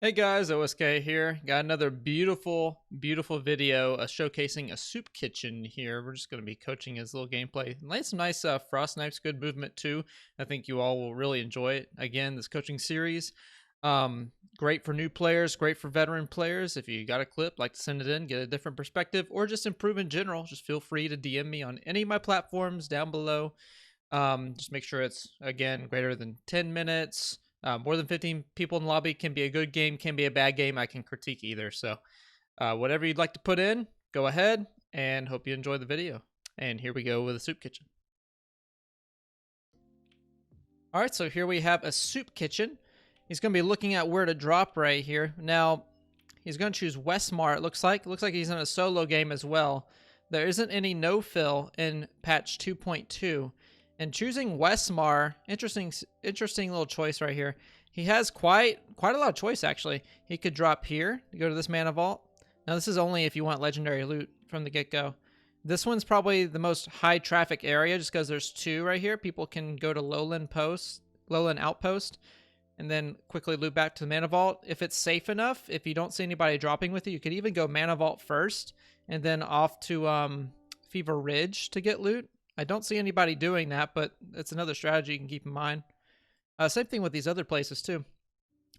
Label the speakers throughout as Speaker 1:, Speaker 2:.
Speaker 1: Hey guys, OSK here. Got another beautiful video showcasing a soup kitchen here. We're just going to be coaching his little gameplay. Some nice frost knifes, good movement too. I think you all will really enjoy it. Again, this coaching series, great for new players, great for veteran players. If you got a clip, like to send it in, get a different perspective, or just improve in general, just feel free to DM me on any of my platforms down below. Just make sure it's, again, greater than 10 minutes. More than 15 people in the lobby can be a good game, can be a bad game. I can critique either. So whatever you'd like to put in, go ahead, and hope you enjoy the video. And here we go with a soup kitchen. All right, so here we have a soup kitchen. He's going to be looking at where to drop right here. Now, he's going to choose Westmar, it looks like. It looks like he's in a solo game as well. There isn't any no-fill in patch 2.2. And choosing Westmar, interesting little choice right here. He has quite a lot of choice, actually. He could drop here to go to this mana vault. Now, this is only if you want legendary loot from the get-go. This one's probably the most high traffic area just because there's two right here. People can go to Lowland Outpost, and then quickly loot back to the mana vault. If it's safe enough, if you don't see anybody dropping with you could even go mana vault first, and then off to Fever Ridge to get loot. I don't see anybody doing that, but it's another strategy you can keep in mind. Same thing with these other places too.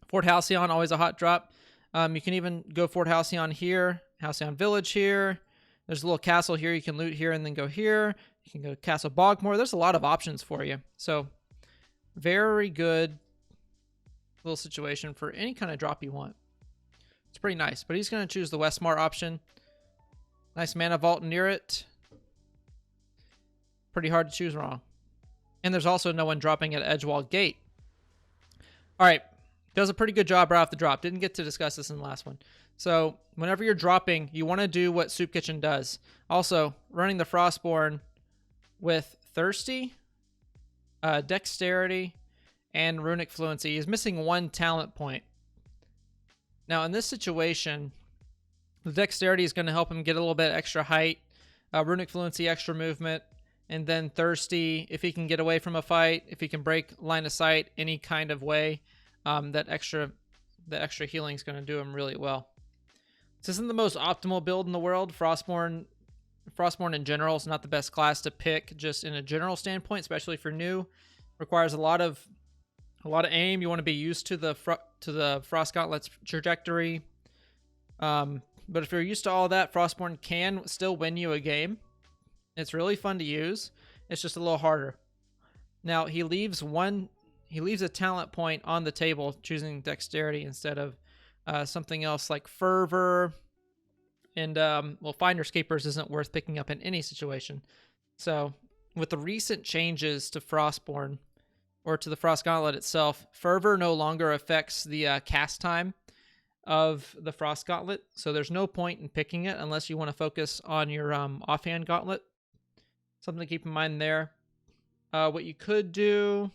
Speaker 1: Fort Halcyon, always a hot drop. You can even go Fort Halcyon here, Halcyon Village here. There's a little castle here. You can loot here and then go here. You can go to Castle Bogmore. There's a lot of options for you. So very good little situation for any kind of drop you want. It's pretty nice, but he's going to choose the Westmar option. Nice mana vault near it. Pretty hard to choose wrong. And there's also no one dropping at Edgewall Gate. All right. Does a pretty good job right off the drop. Didn't get to discuss this in the last one. So whenever you're dropping, you want to do what Soup Kitchen does. Also, running the Frostborn with Thirsty, Dexterity, and Runic Fluency. He's missing one talent point. Now, in this situation, the Dexterity is going to help him get a little bit extra height. Runic Fluency, extra movement. And then Thirsty, if he can get away from a fight, if he can break line of sight any kind of way, that extra healing is going to do him really well. This isn't the most optimal build in the world. Frostborn in general is not the best class to pick, just in a general standpoint, especially for new. Requires a lot of aim. You want to be used to the Frost Gauntlet's trajectory. But if you're used to all that, Frostborn can still win you a game. It's really fun to use. It's just a little harder. Now, he leaves a talent point on the table, choosing Dexterity instead of something else like Fervor. And, well, Finder's Keepers isn't worth picking up in any situation. So, with the recent changes to Frostborn, or to the Frost Gauntlet itself, Fervor no longer affects the cast time of the Frost Gauntlet. So, there's no point in picking it unless you want to focus on your offhand gauntlet. Something to keep in mind there. What you could do,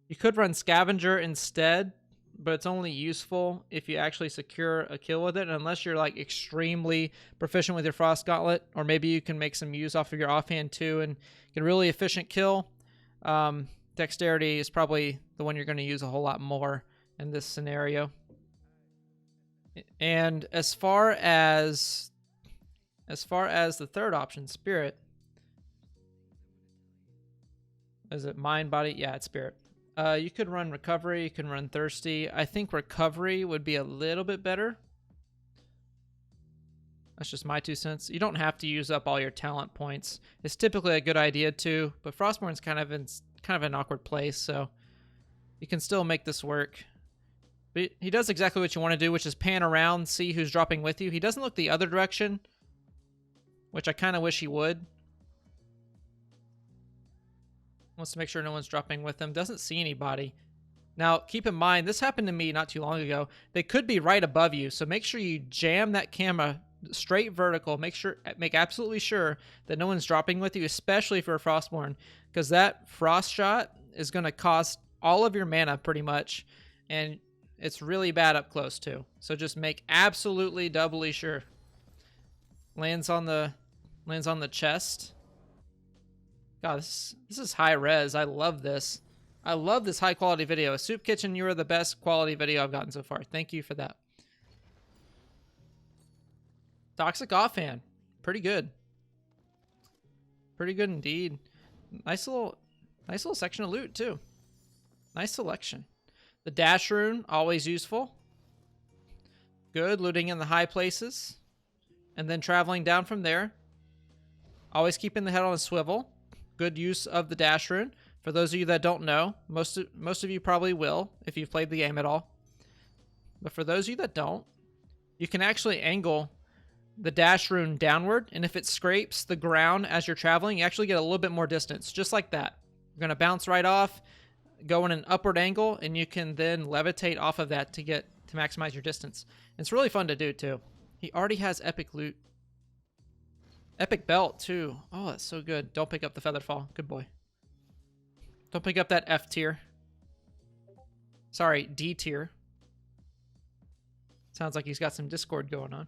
Speaker 1: you could run Scavenger instead, but it's only useful if you actually secure a kill with it, unless you're like extremely proficient with your Frost Gauntlet, or maybe you can make some use off of your offhand too and get a really efficient kill. Dexterity is probably the one you're going to use a whole lot more in this scenario. And as far as the third option, Spirit. Is it Mind, Body? Yeah, it's Spirit. You could run Recovery. You can run Thirsty. I think Recovery would be a little bit better. That's just my 2 cents. You don't have to use up all your talent points. It's typically a good idea to, but Frostborn's kind of an awkward place, so you can still make this work. But he does exactly what you want to do, which is pan around, see who's dropping with you. He doesn't look the other direction, which I kind of wish he would. Wants to make sure no one's dropping with him. Doesn't see anybody. Now, keep in mind, this happened to me not too long ago. They could be right above you, so make sure you jam that camera straight vertical. Make absolutely sure that no one's dropping with you, especially for a Frostborn, because that frost shot is going to cost all of your mana pretty much, and it's really bad up close too. So just make absolutely doubly sure. Lands on the chest. God, this is high res. I love this. I love this high quality video. Soup Kitchen, you are the best quality video I've gotten so far. Thank you for that. Toxic Offhand. Pretty good. Pretty good indeed. Nice little section of loot too. Nice selection. The Dash Rune, always useful. Good, looting in the high places. And then traveling down from there. Always keeping the head on a swivel. Good use of the Dash Rune. For those of you that don't know, most of you probably will if you've played the game at all. But for those of you that don't, you can actually angle the Dash Rune downward, and if it scrapes the ground as you're traveling, you actually get a little bit more distance, just like that. You're going to bounce right off, go in an upward angle, and you can then levitate off of that to maximize your distance. And it's really fun to do too. He already has epic loot. Epic belt too. Oh, that's so good. Don't pick up the feather fall. Good boy. Don't pick up that F tier. Sorry, D tier. Sounds like he's got some Discord going on.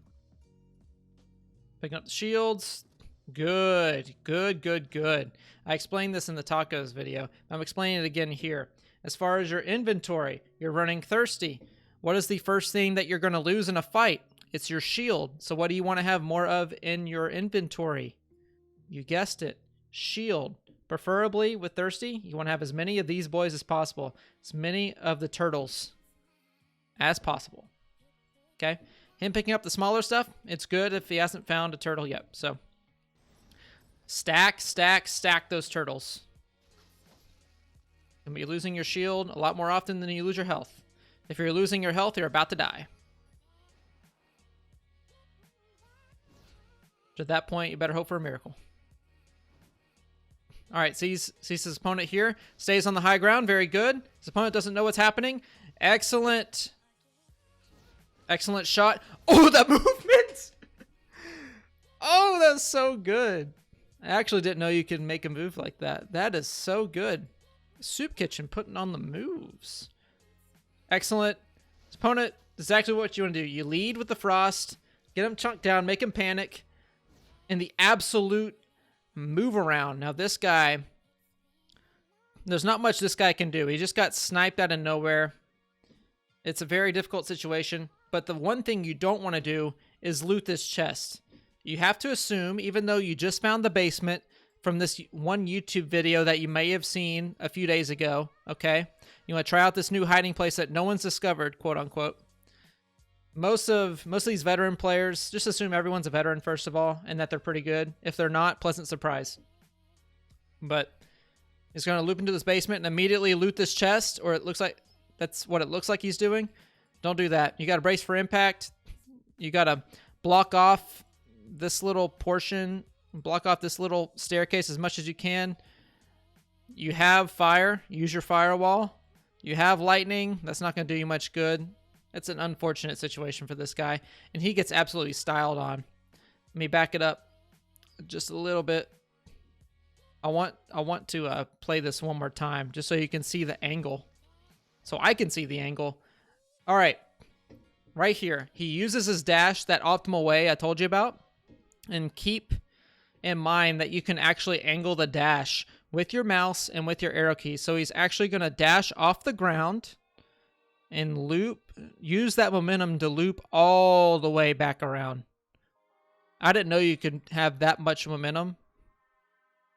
Speaker 1: Picking up the shields. Good, good, good, good. I explained this in the tacos video. I'm explaining it again here. As far as your inventory, you're running thirsty. What is the first thing that you're going to lose in a fight? It's your shield. So what do you want to have more of in your inventory? You guessed it. Shield. Preferably with thirsty, you want to have as many of these boys as possible. As many of the turtles as possible. Okay? Him picking up the smaller stuff, it's good if he hasn't found a turtle yet. So, stack, stack, stack those turtles. You'll be losing your shield a lot more often than you lose your health. If you're losing your health, you're about to die. At that point, you better hope for a miracle. All right, sees his opponent here. Stays on the high ground. Very good. His opponent doesn't know what's happening. Excellent. Excellent shot. Oh, that movement! Oh, that's so good. I actually didn't know you could make a move like that. That is so good. Soup Kitchen putting on the moves. Excellent. His opponent, this is exactly what you want to do. You lead with the frost. Get him chunked down. Make him panic. And the absolute move around. Now this guy, there's not much this guy can do. He just got sniped out of nowhere. It's a very difficult situation. But the one thing you don't want to do is loot this chest. You have to assume, even though you just found the basement from this one YouTube video that you may have seen a few days ago, okay? You want to try out this new hiding place that no one's discovered, quote unquote. Most of these veteran players, just assume everyone's a veteran first of all, and that they're pretty good. If they're not, pleasant surprise. But he's going to loop into this basement and immediately loot this chest, or it looks like that's what it looks like he's doing. Don't do that. You got to brace for impact. You got to block off this little portion, block off this little staircase as much as you can. You have fire. Use your firewall. You have lightning. That's not going to do you much good. It's an unfortunate situation for this guy, and he gets absolutely styled on. Let me back it up just a little bit. I want to play this one more time just so you can see the angle. So I can see the angle. All right. Right here. He uses his dash that optimal way I told you about. And keep in mind that you can actually angle the dash with your mouse and with your arrow keys. So he's actually going to dash off the ground and loop. Use that momentum to loop all the way back around. I didn't know you could have that much momentum.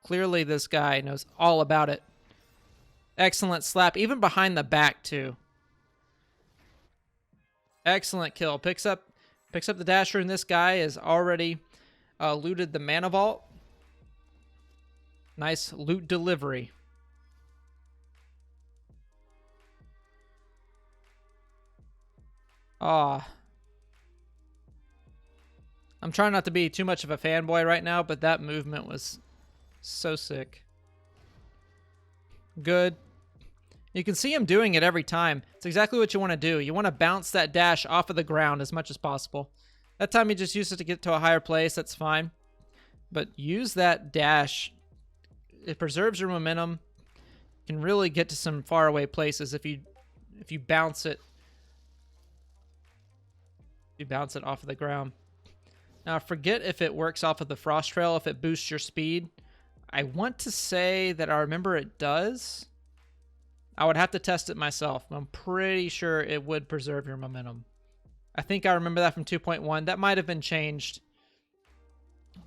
Speaker 1: Clearly this guy knows all about it. Excellent slap, even behind the back too. Excellent kill. Picks up the dash rune. This guy has already looted the mana vault. Nice loot delivery. I'm trying not to be too much of a fanboy right now, but that movement was so sick. Good. You can see him doing it every time. It's exactly what you want to do. You want to bounce that dash off of the ground as much as possible. That time you just use it to get to a higher place. That's fine. But use that dash. It preserves your momentum. You can really get to some faraway places if you bounce it. You bounce it off of the ground. Now, I forget if it works off of the frost trail, if it boosts your speed. I want to say that I remember it does. I would have to test it myself. I'm pretty sure it would preserve your momentum. I think I remember that from 2.1. That might have been changed,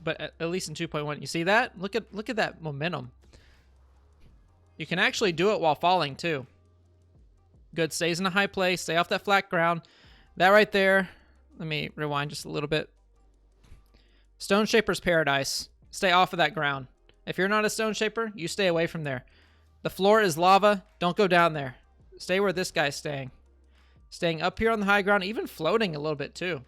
Speaker 1: but at least in 2.1, you see that? Look at that momentum. You can actually do it while falling too. Good, stays in a high place, stay off that flat ground. That right there, let me rewind just a little bit. Stone Shaper's paradise. Stay off of that ground. If you're not a Stone Shaper, you stay away from there. The floor is lava, don't go down there. Stay where this guy's staying. Staying up here on the high ground, even floating a little bit too.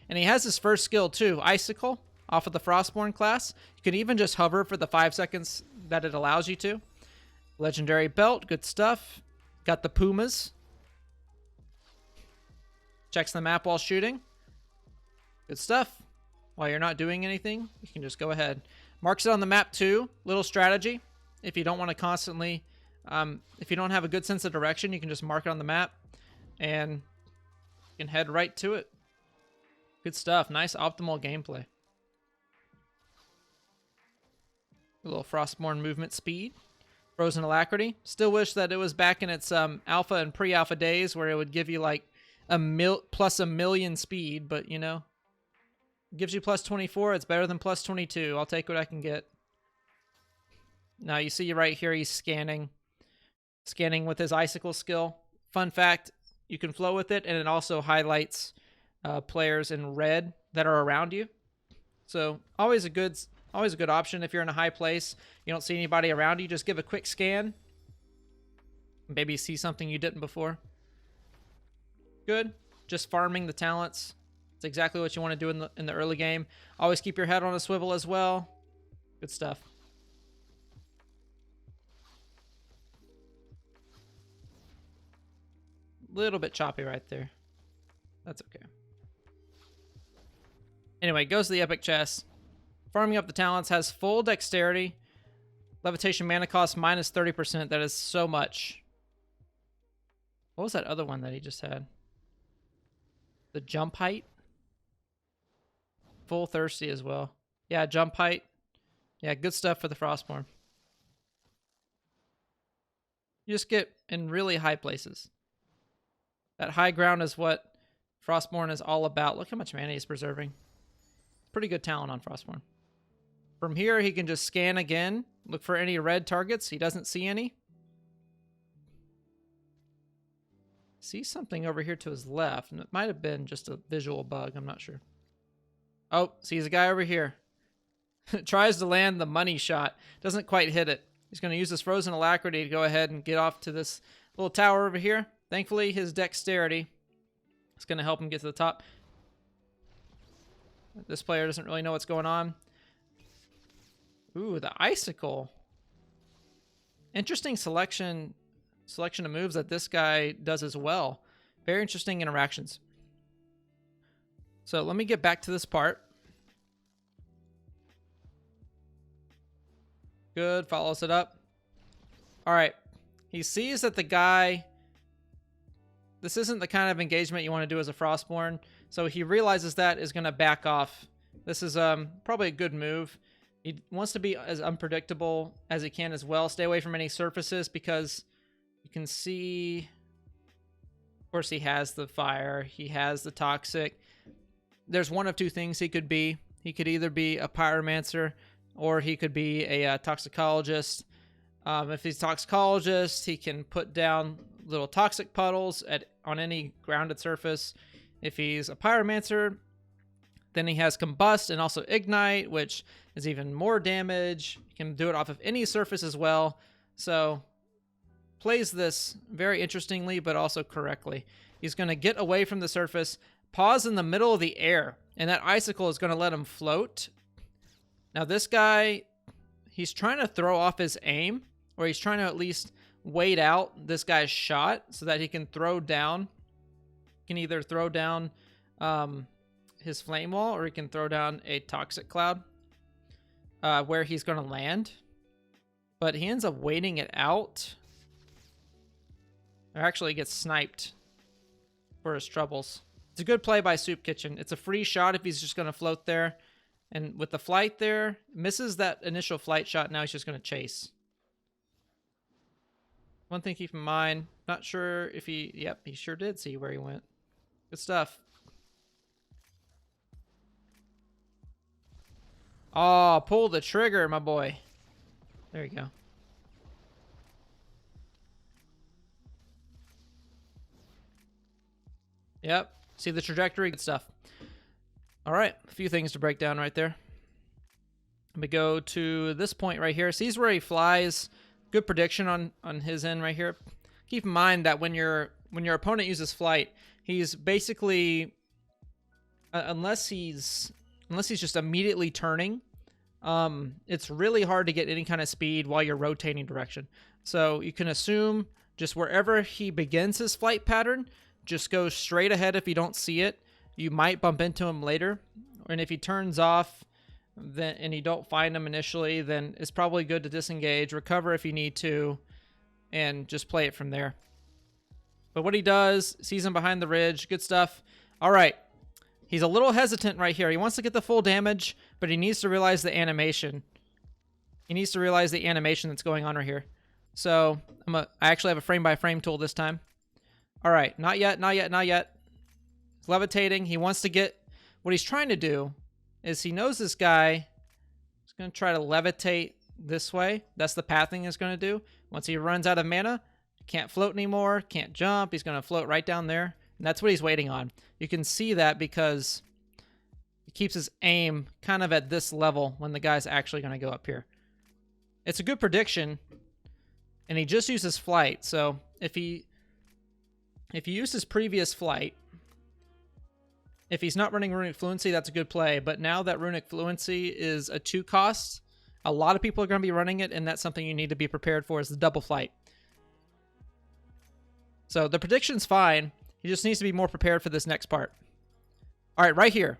Speaker 1: And he has his first skill too, Icicle, off of the Frostborn class. You can even just hover for the 5 seconds that it allows you to. Legendary belt, good stuff. Got the Pumas. Checks the map while shooting. Good stuff. While you're not doing anything, you can just go ahead. Marks it on the map too. Little strategy. If you don't want to constantly, if you don't have a good sense of direction, you can just mark it on the map and you can head right to it. Good stuff. Nice optimal gameplay. A little Frostborn movement speed. Frozen Alacrity. Still wish that it was back in its alpha and pre-alpha days where it would give you like plus a million speed, but you know, it gives you plus 24. It's better than plus 22. I'll take what I can get. Now you see right here, he's scanning with his Icicle skill. Fun fact, you can flow with it, and it also highlights players in red that are around you. So always a good option if you're in a high place. You don't see anybody around you, just give a quick scan. Maybe see something you didn't before. Good. Just farming the talents. It's exactly what you want to do in the early game. Always keep your head on a swivel as well. Good stuff. Little bit choppy right there. That's okay. Anyway, goes to the epic chest. Farming up the talents, has full dexterity. Levitation mana cost minus 30%. That is so much. What was that other one that he just had? The jump height? Full thirsty as well. Yeah, jump height. Yeah, good stuff for the Frostborn. You just get in really high places. That high ground is what Frostborn is all about. Look how much mana he's preserving. Pretty good talent on Frostborn. From here, he can just scan again. Look for any red targets. He doesn't see any. See something over here to his left. And it might have been just a visual bug. I'm not sure. Oh, sees a guy over here. Tries to land the money shot. Doesn't quite hit it. He's going to use this Frozen Alacrity to go ahead and get off to this little tower over here. Thankfully, his dexterity is going to help him get to the top. This player doesn't really know what's going on. Ooh, the Icicle. Interesting selection of moves that this guy does as well. Very interesting interactions. So let me get back to this part. Good, follows it up. All right, he sees that the guy... This isn't the kind of engagement you want to do as a Frostborn, so he realizes that is going to back off. This is probably a good move. He wants to be as unpredictable as he can as well. Stay away from any surfaces because you can see... Of course, he has the fire. He has the toxic. There's one of two things he could be. He could either be a pyromancer or he could be a toxicologist. If he's a toxicologist, he can put down little toxic puddles on any grounded surface. If he's a pyromancer, then he has combust and also ignite, which is even more damage. He can do it off of any surface as well. So plays this very interestingly, but also correctly. He's going to get away from the surface, pause in the middle of the air, and that Icicle is going to let him float. Now this guy, he's trying to throw off his aim, or he's trying to at least wait out this guy's shot so that he can throw down. He can either throw down his flame wall, or he can throw down a toxic cloud where he's going to land. But he ends up waiting it out. Or actually gets sniped for his troubles. It's a good play by Soup Kitchen. It's a free shot if he's just going to float there. And with the flight there, misses that initial flight shot. Now he's just going to chase. One thing to keep in mind, not sure if he, yep, he sure did see where he went. Good stuff. Oh, pull the trigger, my boy. There you go. Yep, see the trajectory, good stuff. All right, a few things to break down right there. Let me go to this point right here. Sees where he flies. Good prediction on his end right here. Keep in mind that when your opponent uses flight, he's basically unless he's just immediately turning, it's really hard to get any kind of speed while you're rotating direction. So you can assume just wherever he begins his flight pattern, just go straight ahead if you don't see it. You might bump into him later, and if he turns off then and you don't find him initially, then it's probably good to disengage, recover if you need to, and just play it from there. But what he does, sees him behind the ridge, good stuff. All right, he's a little hesitant right here. He wants to get the full damage, but he needs to realize the animation. He needs to realize the animation that's going on right here. So I actually have a frame-by-frame tool this time. All right, not yet, not yet, not yet. He's levitating. He wants to get, what he's trying to do is he knows this guy is going to try to levitate this way. That's the pathing he's going to do. Once he runs out of mana, can't float anymore, can't jump. He's going to float right down there. And that's what he's waiting on. You can see that because he keeps his aim kind of at this level when the guy's actually going to go up here. It's a good prediction, and he just uses flight. So if he uses previous flight, if he's not running Runic Fluency, that's a good play. But now that Runic Fluency is a 2 cost, a lot of people are going to be running it, and that's something you need to be prepared for, is the double flight. So the prediction's fine. He just needs to be more prepared for this next part. All right, right here.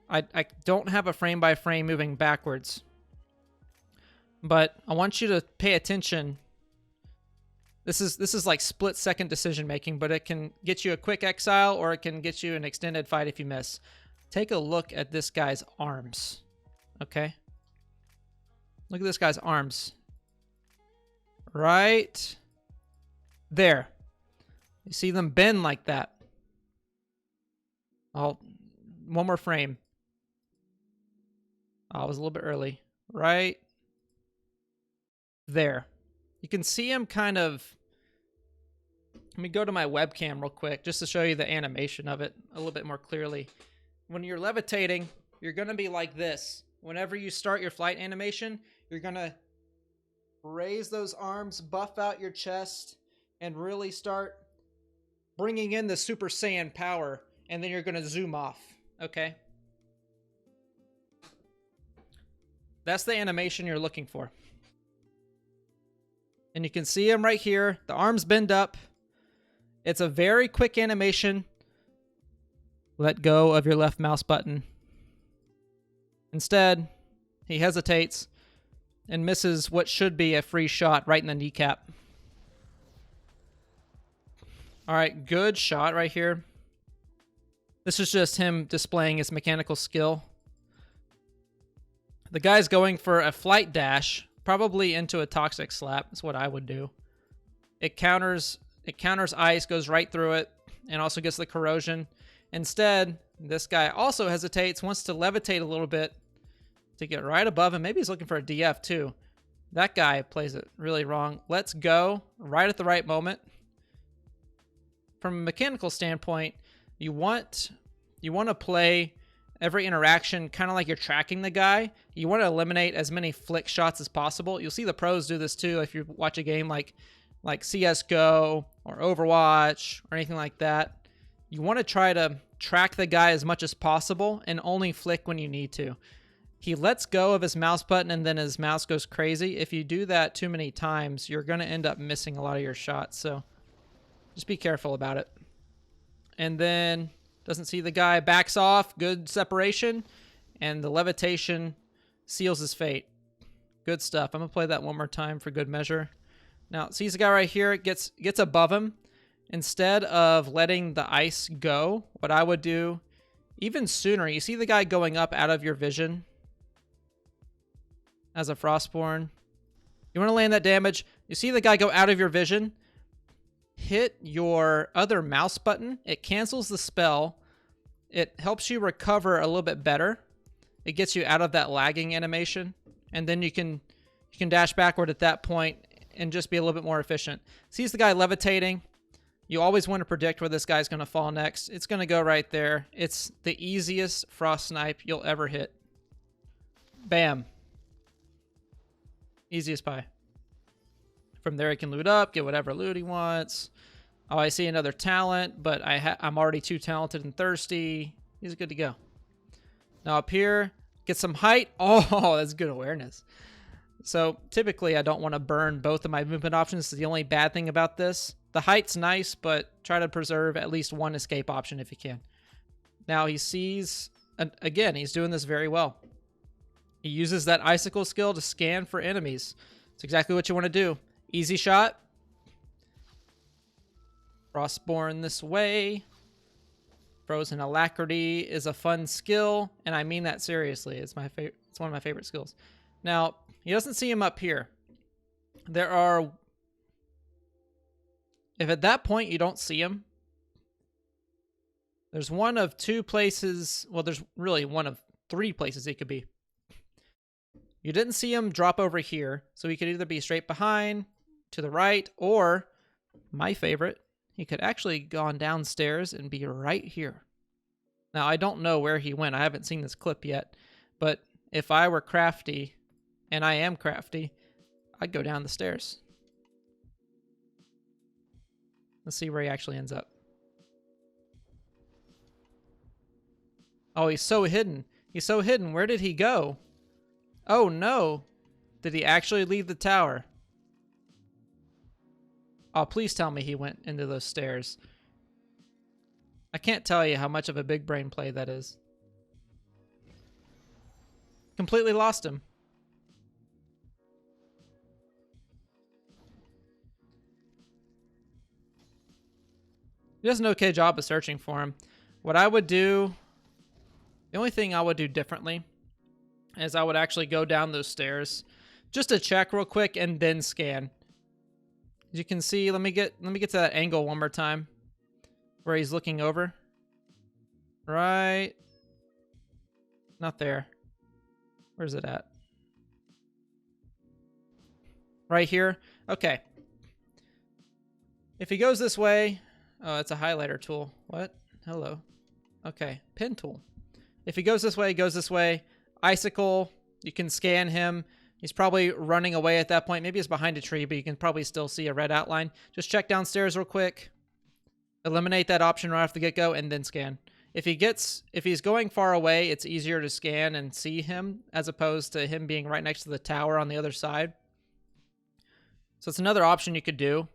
Speaker 1: I don't have a frame-by-frame moving backwards, but I want you to pay attention. This is like split-second decision-making, but it can get you a quick exile or it can get you an extended fight if you miss. Take a look at this guy's arms, okay? Look at this guy's arms. Right there. You see them bend like that. Oh, one more frame. Oh, I was a little bit early. Right there. You can see him kind of... Let me go to my webcam real quick just to show you the animation of it a little bit more clearly. When you're levitating, you're going to be like this. Whenever you start your flight animation, you're going to raise those arms, buff out your chest, and really start bringing in the Super Saiyan power, and then you're going to zoom off, okay? That's the animation you're looking for. And you can see him right here. The arms bend up. It's a very quick animation. Let go of your left mouse button. Instead, he hesitates and misses what should be a free shot right in the kneecap. All right, good shot right here. This is just him displaying his mechanical skill. The guy's going for a flight dash, probably into a toxic slap. That's what I would do. It counters ice, goes right through it, and also gets the corrosion. Instead, this guy also hesitates, wants to levitate a little bit to get right above him. Maybe he's looking for a DF too. That guy plays it really wrong. Let's go right at the right moment. From a mechanical standpoint, you want to play every interaction kind of like you're tracking the guy. You want to eliminate as many flick shots as possible. You'll see the pros do this too if you watch a game like CSGO or Overwatch or anything like that. You want to try to track the guy as much as possible and only flick when you need to. He lets go of his mouse button and then his mouse goes crazy. If you do that too many times, you're going to end up missing a lot of your shots. So just be careful about it. And then doesn't see the guy, backs off, good separation, and the levitation seals his fate. Good stuff. I'm going to play that one more time for good measure. Now, sees the guy right here, gets above him. Instead of letting the ice go, what I would do even sooner, you see the guy going up out of your vision as a Frostborn. You want to land that damage. You see the guy go out of your vision. Hit your other mouse button. It cancels the spell. It helps you recover a little bit better. It gets you out of that lagging animation. And then you can dash backward at that point and just be a little bit more efficient. Sees the guy levitating. You always want to predict where this guy's going to fall next. It's going to go right there. It's the easiest frost snipe you'll ever hit. Bam. Easy as pie. From there, he can loot up, get whatever loot he wants. Oh, I see another talent, but I'm already too talented and thirsty. He's good to go. Now up here, get some height. Oh, that's good awareness. So typically, I don't want to burn both of my movement options. It's the only bad thing about this. The height's nice, but try to preserve at least one escape option if you can. Now he sees, again, he's doing this very well. He uses that icicle skill to scan for enemies. It's exactly what you want to do. Easy shot. Frostborn this way. Frozen Alacrity is a fun skill, and I mean that seriously. It's my favorite. It's one of my favorite skills. Now, he doesn't see him up here. There are... If at that point you don't see him, there's one of two places... Well, there's really one of three places he could be. You didn't see him drop over here, so he could either be straight behind, to the right, or, my favorite, he could actually gone downstairs and be right here. Now, I don't know where he went. I haven't seen this clip yet, but if I were crafty, and I am crafty, I'd go down the stairs. Let's see where he actually ends up. Oh, he's so hidden. He's so hidden. Where did he go? Oh, no. Did he actually leave the tower? Oh, please tell me he went into those stairs. I can't tell you how much of a big brain play that is. Completely lost him. He does an okay job of searching for him. What I would do, the only thing I would do differently is I would actually go down those stairs just to check real quick and then scan. As you can see, let me get to that angle one more time where he's looking over. Right. Not there. Where's it at? Right here. Okay. If he goes this way, oh, it's a highlighter tool. What? Hello. Okay. Pen tool. If he goes this way, he goes this way. Icicle, you can scan him. He's probably running away at that point. Maybe he's behind a tree, but you can probably still see a red outline. Just check downstairs real quick. Eliminate that option right off the get-go, and then scan. If he's going far away, it's easier to scan and see him as opposed to him being right next to the tower on the other side. So it's another option you could do.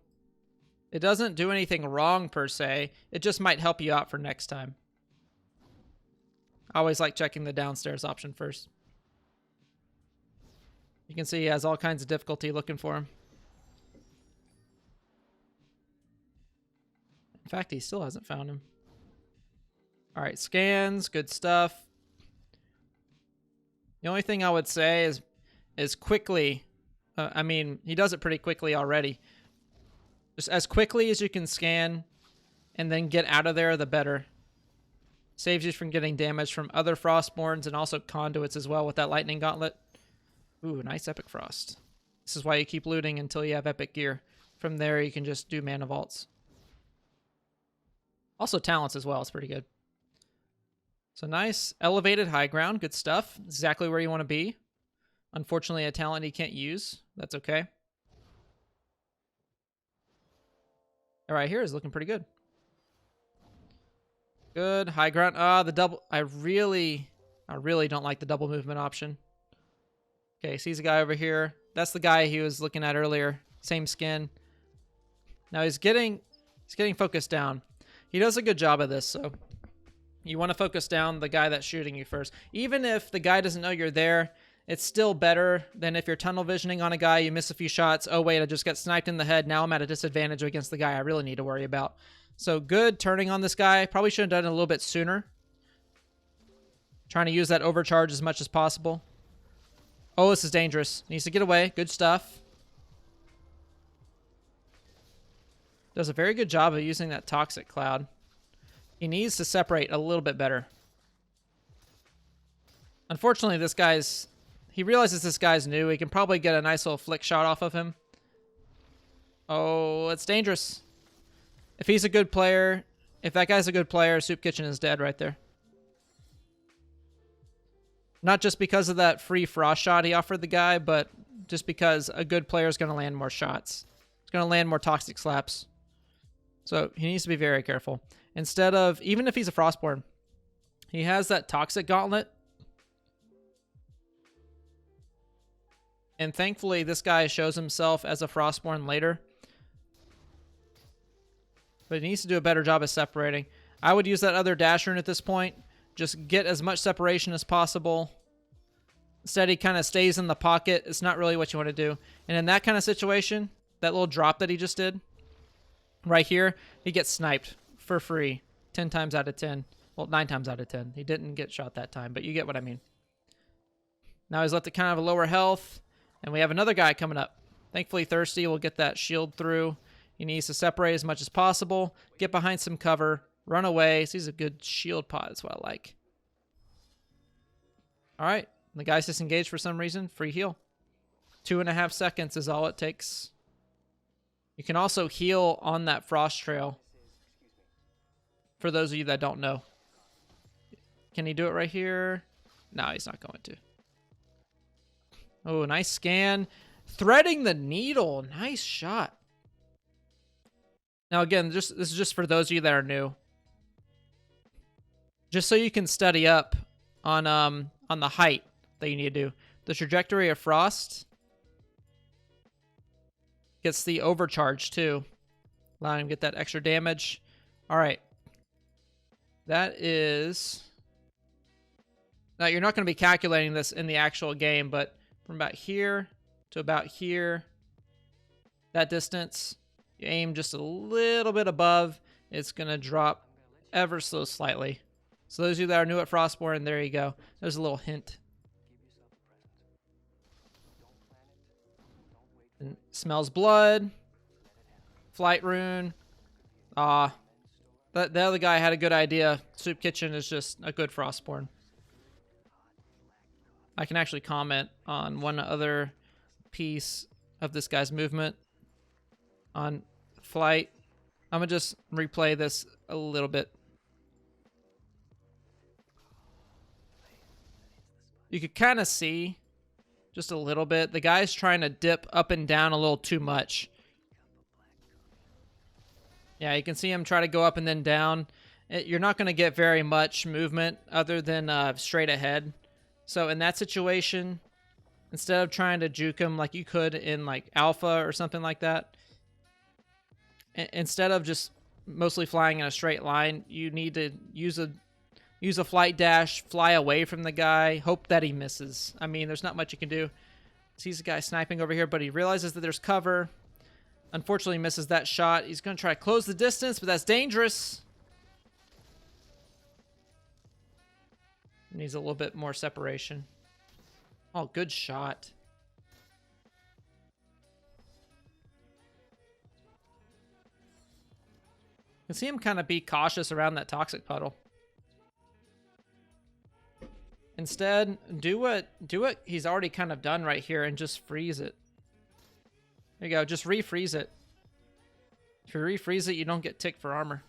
Speaker 1: It doesn't do anything wrong per se. It just might help you out for next time. I always like checking the downstairs option first. You can see he has all kinds of difficulty looking for him. In fact, he still hasn't found him. All right, scans, good stuff. The only thing I would say is quickly. I mean, he does it pretty quickly already. Just as quickly as you can scan and then get out of there, the better. Saves you from getting damage from other Frostborns and also conduits as well with that lightning gauntlet. Ooh, nice epic frost. This is why you keep looting until you have epic gear. From there, you can just do mana vaults. Also talents as well. It's pretty good. So nice elevated high ground. Good stuff. Exactly where you want to be. Unfortunately, a talent he can't use. That's okay. All right, here is looking pretty good. Good high ground. The double. I really don't like the double movement option. Okay, sees a guy over here. That's the guy he was looking at earlier. Same skin. Now he's getting focused down. He does a good job of this, so you want to focus down the guy that's shooting you first. Even if the guy doesn't know you're there, it's still better than if you're tunnel visioning on a guy, you miss a few shots. Oh wait, I just got sniped in the head. Now I'm at a disadvantage against the guy I really need to worry about. So good turning on this guy. Probably should have done it a little bit sooner. Trying to use that overcharge as much as possible. Oh, this is dangerous. Needs to get away. Good stuff. Does a very good job of using that toxic cloud. He needs to separate a little bit better. Unfortunately, this guy's... He realizes this guy's new. He can probably get a nice little flick shot off of him. Oh, it's dangerous. If he's a good player... If that guy's a good player, Soup Kitchen is dead right there. Not just because of that free frost shot he offered the guy, but just because a good player is going to land more shots. He's going to land more toxic slaps. So he needs to be very careful. Instead of, even if he's a Frostborn, he has that toxic gauntlet. And thankfully, this guy shows himself as a Frostborn later. But he needs to do a better job of separating. I would use that other dash rune at this point. Just get as much separation as possible. Instead, he kind of stays in the pocket. It's not really what you want to do. And in that kind of situation, that little drop that he just did, right here, he gets sniped for free 10 times out of 10. Well, 9 times out of 10. He didn't get shot that time, but you get what I mean. Now he's left at kind of a lower health, and we have another guy coming up. Thankfully, Thirsty will get that shield through. He needs to separate as much as possible, get behind some cover, run away. So he's a good shield pot. That's what I like. All right. The guy's disengaged for some reason. Free heal. 2.5 seconds is all it takes. You can also heal on that frost trail. For those of you that don't know. Can he do it right here? No, he's not going to. Oh, nice scan. Threading the needle. Nice shot. Now, again, this is just for those of you that are new. Just so you can study up on the height that you need to do. The trajectory of frost gets the overcharge too, allowing him to get that extra damage. All right. That is... Now, you're not going to be calculating this in the actual game, but from about here to about here, that distance... You aim just a little bit above, it's going to drop ever so slightly. So those of you that are new at Frostborn, there you go. There's a little hint. And smells blood. Flight rune. The other guy had a good idea. Soup Kitchen is just a good Frostborn. I can actually comment on one other piece of this guy's movement. On flight. I'm going to just replay this a little bit. You could kind of see just a little bit. The guy's trying to dip up and down a little too much. Yeah, you can see him try to go up and then down. You're not going to get very much movement other than straight ahead. So in that situation, instead of trying to juke him like you could in like Alpha or something like that, instead of just mostly flying in a straight line, you need to use a flight dash, fly away from the guy, hope that he misses. I mean, there's not much you can do. Sees a guy sniping over here, but he realizes that there's cover. Unfortunately, misses that shot. He's going to try to close the distance, but that's dangerous. Needs a little bit more separation. Oh, good shot. You can see him kind of be cautious around that toxic puddle. Instead, do what he's already kind of done right here and just freeze it. There you go, just refreeze it. If you refreeze it, you don't get ticked for armor.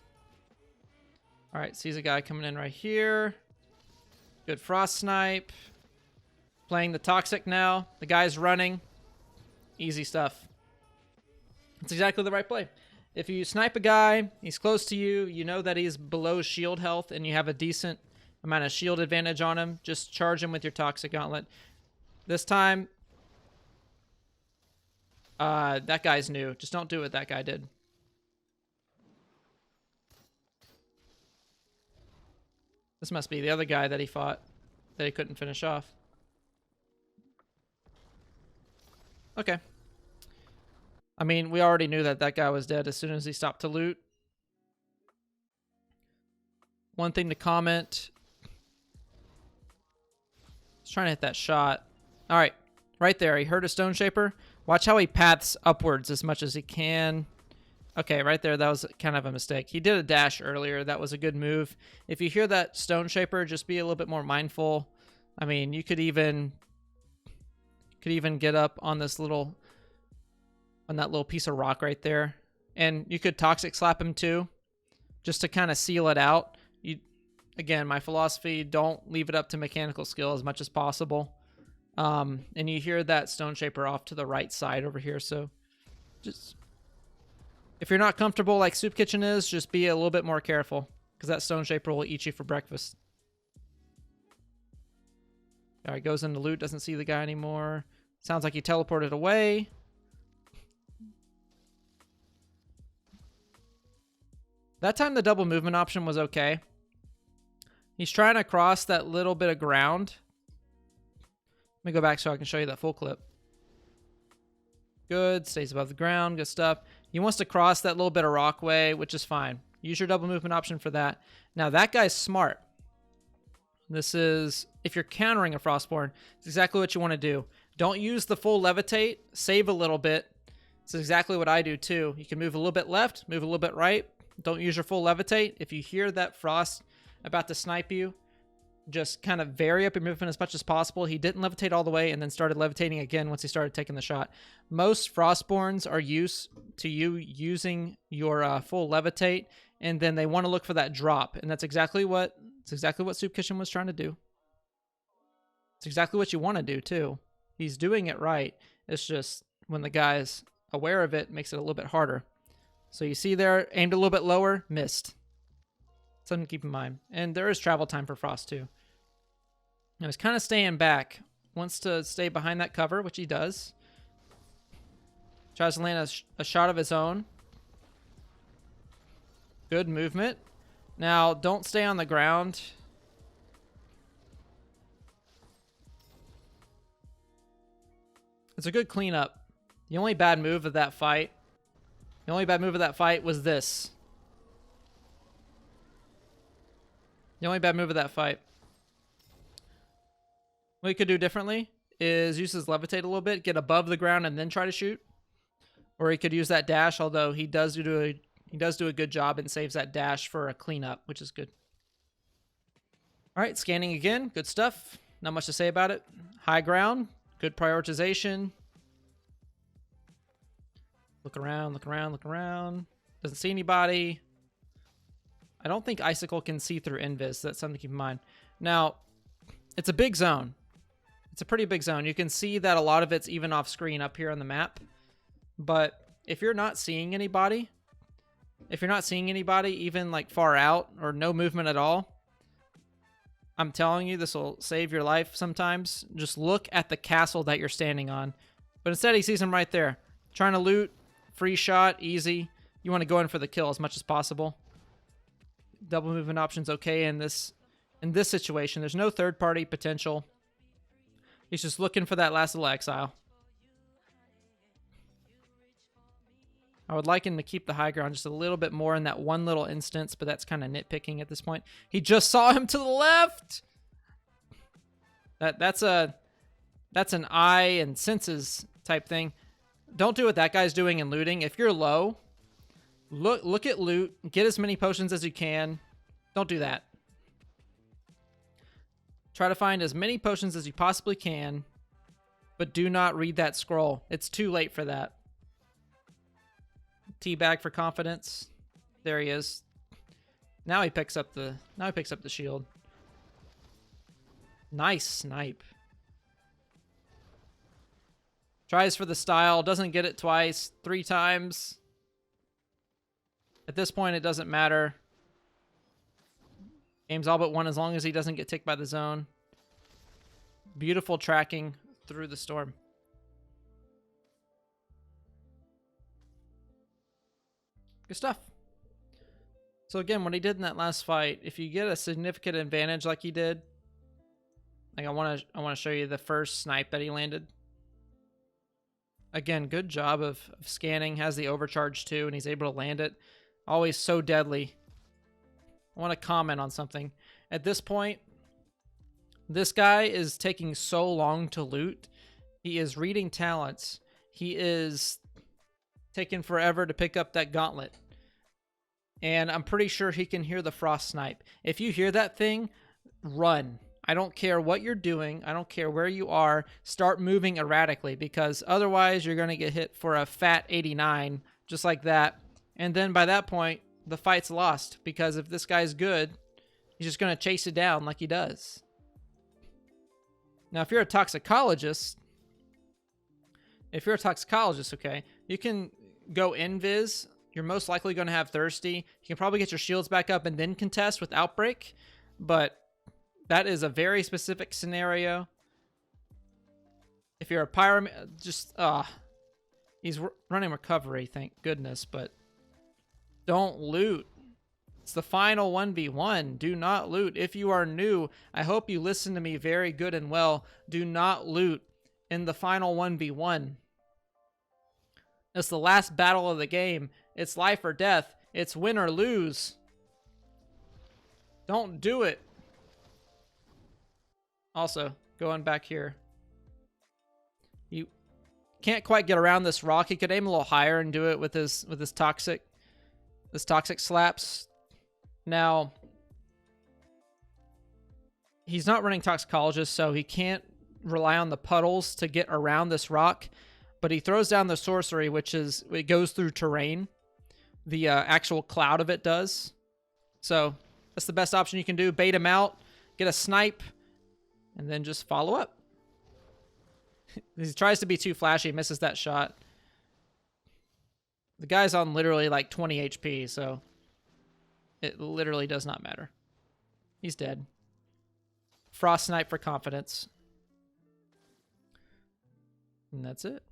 Speaker 1: Alright, sees a guy coming in right here. Good frost snipe. Playing the toxic now. The guy's running. Easy stuff. It's exactly the right play. If you snipe a guy, he's close to you, you know that he's below shield health, and you have a decent amount of shield advantage on him, just charge him with your toxic gauntlet. This time, that guy's new. Just don't do what that guy did. This must be the other guy that he fought, that he couldn't finish off. Okay. I mean, we already knew that that guy was dead as soon as he stopped to loot. One thing to comment. He's trying to hit that shot. All right. Right there. He heard a Stone Shaper. Watch how he paths upwards as much as he can. Okay, right there, that was kind of a mistake. He did a dash earlier. That was a good move. If you hear that Stone Shaper, just be a little bit more mindful. I mean, you could even get up on this little, on that little piece of rock right there. And you could Toxic Slap him too, just to kind of seal it out. Again, my philosophy, don't leave it up to mechanical skill as much as possible. And you hear that Stone Shaper off to the right side over here, so just, if you're not comfortable like Soup Kitchen is, just be a little bit more careful, because that Stone Shaper will eat you for breakfast. All right, goes into loot, doesn't see the guy anymore. Sounds like he teleported away. That time the double movement option was okay. He's trying to cross that little bit of ground. Let me go back so I can show you that full clip. Good, stays above the ground, good stuff. He wants to cross that little bit of rockway, which is fine. Use your double movement option for that. Now that guy's smart. This is, if you're countering a Frostborn, it's exactly what you want to do. Don't use the full levitate, save a little bit. It's exactly what I do too. You can move a little bit left, move a little bit right. Don't use your full levitate. If you hear that Frost about to snipe you, just kind of vary up your movement as much as possible. He didn't levitate all the way and then started levitating again once he started taking the shot. Most Frostborns are used to you using your full levitate, and then they want to look for that drop, and that's exactly what Soup Kitchen was trying to do. It's exactly what you want to do too. He's doing it right. It's just when the guy's aware of it, makes it a little bit harder. So you see there, aimed a little bit lower, missed. Something to keep in mind. And there is travel time for Frost too. Now he's kind of staying back. Wants to stay behind that cover, which he does. Tries to land a shot of his own. Good movement. Now, don't stay on the ground. It's a good cleanup. The only bad move of that fight was this. The only bad move of that fight. What he could do differently is use his levitate a little bit, get above the ground, and then try to shoot. Or he could use that dash, although he does do a good job and saves that dash for a cleanup, which is good. All right, scanning again. Good stuff. Not much to say about it. High ground. Good prioritization. Look around, look around, look around. Doesn't see anybody. I don't think Icicle can see through Invis. That's something to keep in mind. Now, it's a big zone. It's a pretty big zone. You can see that a lot of it's even off screen up here on the map. But if you're not seeing anybody, even like far out or no movement at all, I'm telling you, this will save your life sometimes. Just look at the castle that you're standing on. But instead, he sees him right there. Trying to loot, free shot, easy. You want to go in for the kill as much as possible. Double movement option's okay in this situation. There's no third-party potential. He's just looking for that last little exile. I would like him to keep the high ground just a little bit more in that one little instance, but that's kind of nitpicking at this point. He just saw him to the left. That's an eye and senses type thing. Don't do what that guy's doing in looting. If you're low, look at loot, get as many potions as you can. Don't do that. Try to find as many potions as you possibly can, but do not read that scroll. It's too late for that. Teabag for confidence. There he is. Now he picks up the shield. Nice snipe. Tries for the style, doesn't get it twice, 3 times. At this point, it doesn't matter. Game's all but won as long as he doesn't get ticked by the zone. Beautiful tracking through the storm. Good stuff. So again, what he did in that last fight, if you get a significant advantage like he did, like I want to show you the first snipe that he landed. Again, good job of scanning, has the overcharge too, and he's able to land it. Always so deadly. I want to comment on something. At this point, this guy is taking so long to loot. He is reading talents. He is taking forever to pick up that gauntlet. And I'm pretty sure he can hear the frost snipe. If you hear that thing, run. I don't care what you're doing. I don't care where you are. Start moving erratically, because otherwise you're going to get hit for a fat 89, just like that. And then by that point, the fight's lost, because if this guy's good, he's just going to chase it down like he does. Now, if you're a toxicologist, okay, you can go invis. You're most likely going to have thirsty. You can probably get your shields back up and then contest with outbreak, but that is a very specific scenario. If you're a pyramid, just he's running recovery, thank goodness, but don't loot. It's the final 1v1. Do not loot. If you are new, I hope you listen to me very good and well. Do not loot in the final 1v1. It's the last battle of the game. It's life or death. It's win or lose. Don't do it. Also, going back here. You can't quite get around this rock. He could aim a little higher and do it with his toxic slaps. Now, he's not running toxicologist, so he can't rely on the puddles to get around this rock. But he throws down the sorcery, which is, it goes through terrain. The actual cloud of it does. So that's the best option you can do. Bait him out, get a snipe, and then just follow up. He tries to be too flashy, misses that shot. The guy's on literally like 20 HP, so it literally does not matter. He's dead. Frost snipe for confidence. And that's it.